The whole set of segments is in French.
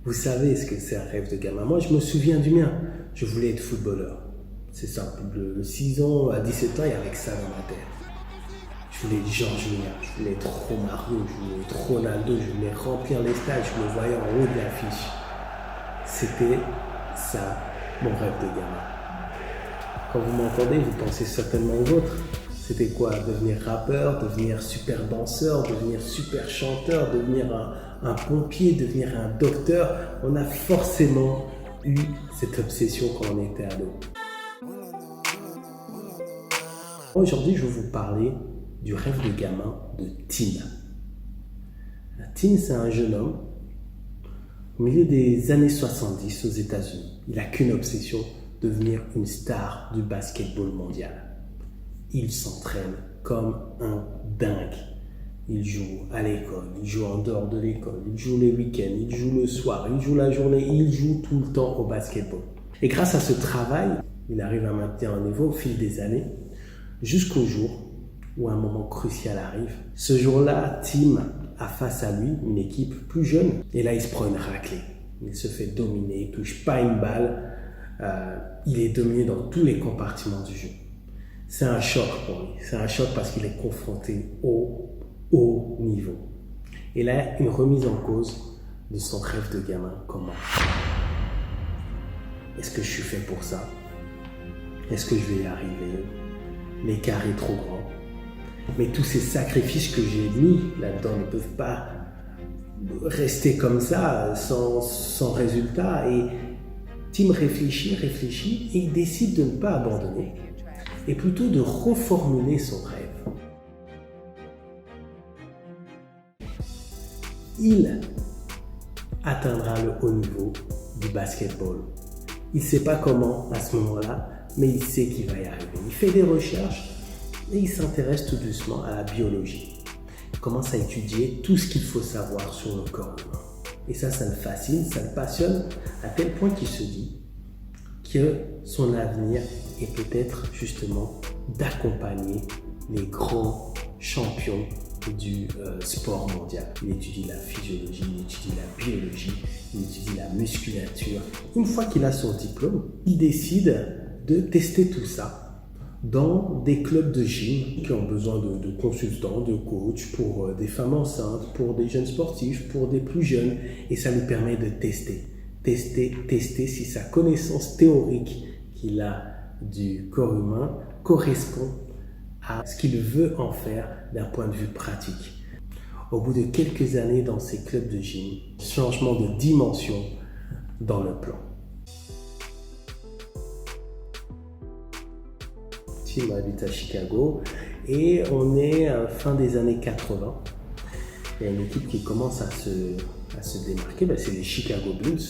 Vous savez ce que c'est un rêve de gamin. Moi, je me souviens du mien. Je voulais être footballeur. C'est simple. De 6 ans à 17 ans, il y avait que ça dans ma tête. Je voulais être Georges Weah, je voulais être Romario, je voulais être Ronaldo, je voulais remplir les stades, je me voyais en haut de l'affiche. C'était ça, mon rêve de gamin. Quand vous m'entendez, vous pensez certainement aux autres. C'était quoi? Devenir rappeur, devenir super danseur, devenir super chanteur, devenir un pompier, devenir un docteur. On a forcément eu cette obsession quand on était ado. Aujourd'hui, je vais vous parler du rêve de gamin de Tim. Tim, c'est un jeune homme au milieu des années 70 aux États-Unis. Il n'a qu'une obsession, devenir une star du basketball mondial. Il s'entraîne comme un dingue. Il joue à l'école, il joue en dehors de l'école, il joue les week-ends, il joue le soir, il joue la journée, il joue tout le temps au basketball. Et grâce à ce travail, il arrive à maintenir un niveau au fil des années, jusqu'au jour où un moment crucial arrive. Ce jour-là, Tim a face à lui une équipe plus jeune. Et là, il se prend une raclée. Il se fait dominer, il ne touche pas une balle. Il est dominé dans tous les compartiments du jeu. C'est un choc pour lui. C'est un choc parce qu'il est confronté au haut niveau. Et là, une remise en cause de son rêve de gamin commence. Est-ce que je suis fait pour ça? Est-ce que je vais y arriver? L'écart est trop grand. Mais tous ces sacrifices que j'ai mis là-dedans ne peuvent pas rester comme ça, sans résultat. Et Tim réfléchit, et il décide de ne pas abandonner, et plutôt de reformuler son rêve. Il atteindra le haut niveau du basketball. Il ne sait pas comment à ce moment-là, mais il sait qu'il va y arriver. Il fait des recherches et il s'intéresse tout doucement à la biologie. Il commence à étudier tout ce qu'il faut savoir sur le corps humain. Et ça le fascine, ça le passionne, à tel point qu'il se dit que son avenir est peut-être justement d'accompagner les grands champions du sport mondial. Il étudie la physiologie, il étudie la biologie, il étudie la musculature. Une fois qu'il a son diplôme, il décide de tester tout ça dans des clubs de gym qui ont besoin de consultants, de coachs pour des femmes enceintes, pour des jeunes sportifs, pour des plus jeunes. Et ça lui permet de tester si sa connaissance théorique qu'il a du corps humain correspond à ce qu'il veut en faire d'un point de vue pratique. Au bout de quelques années dans ces clubs de gym, changement de dimension dans le plan. Tim habite à Chicago et on est à la fin des années 80. Il y a une équipe qui commence à se démarquer, c'est les Chicago Bulls.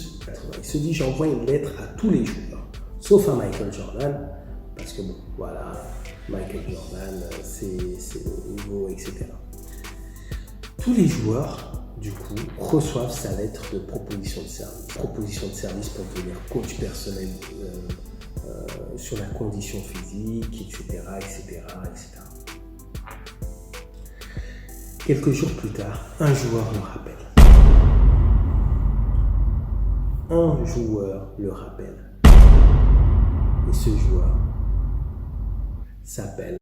Il se dit, j'envoie une lettre à tous les joueurs, sauf à Michael Jordan, parce que bon, voilà, Michael Jordan, c'est le niveau, etc. Tous les joueurs, du coup, reçoivent sa lettre de proposition de service. Proposition de service pour devenir coach personnel sur la condition physique, etc., etc., etc. Quelques jours plus tard, un joueur le rappelle. Un joueur le rappelle. Et ce joueur s'appelle.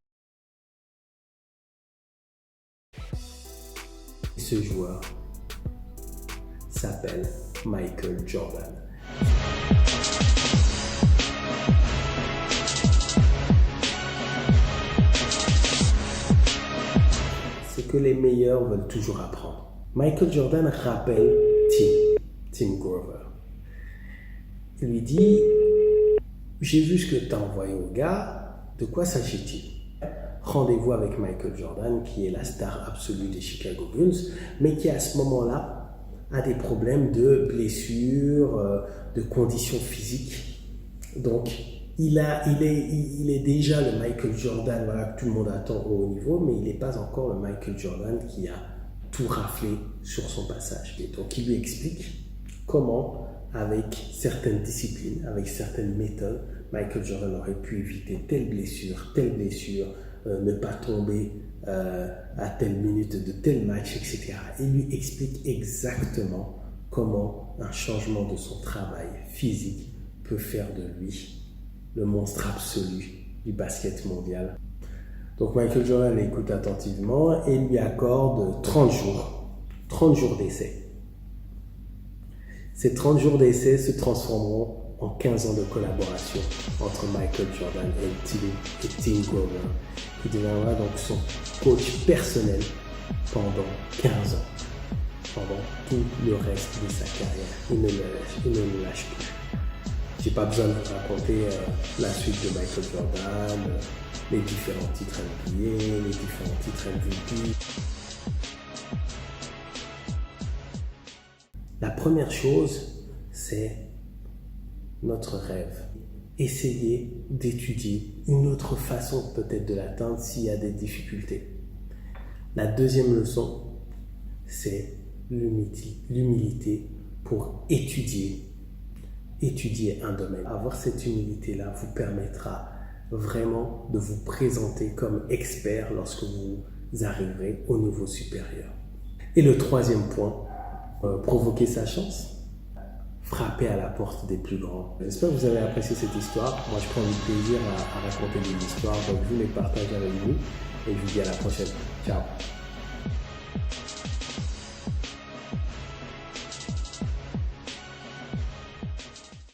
Et ce joueur s'appelle Michael Jordan. C'est que les meilleurs veulent toujours apprendre. Michael Jordan rappelle Tim Grover. Il lui dit, j'ai vu ce que tu as envoyé au gars, de quoi s'agit-il? Rendez-vous avec Michael Jordan, qui est la star absolue des Chicago Bulls, mais qui à ce moment-là a des problèmes de blessures, de conditions physiques. Donc, il est déjà le Michael Jordan, voilà, que tout le monde attend au haut niveau, mais il n'est pas encore le Michael Jordan qui a tout raflé sur son passage. Et donc, il lui explique comment, avec certaines disciplines, avec certaines méthodes, Michael Jordan aurait pu éviter telle blessure, ne pas tomber à telle minute de tel match, etc. Il lui explique exactement comment un changement de son travail physique peut faire de lui le monstre absolu du basket mondial. Donc Michael Jordan l'écoute attentivement et lui accorde 30 jours d'essai. Ces 30 jours d'essai se transformeront en 15 ans de collaboration entre Michael Jordan et Tim Grover, qui deviendra donc son coach personnel pendant 15 ans, pendant tout le reste de sa carrière. Il ne le lâche plus. J'ai pas besoin de vous raconter la suite de Michael Jordan, les différents titres NBA, les différents titres MVP. La première chose, c'est notre rêve. Essayez d'étudier une autre façon peut-être de l'atteindre s'il y a des difficultés. La deuxième leçon, c'est l'humilité pour étudier un domaine. Avoir cette humilité-là vous permettra vraiment de vous présenter comme expert lorsque vous arriverez au niveau supérieur. Et le troisième point, provoquer sa chance, frapper à la porte des plus grands. J'espère que vous avez apprécié cette histoire. Moi, je prends du plaisir à raconter des histoires, donc je vous les partage avec vous et je vous dis à la prochaine. Ciao.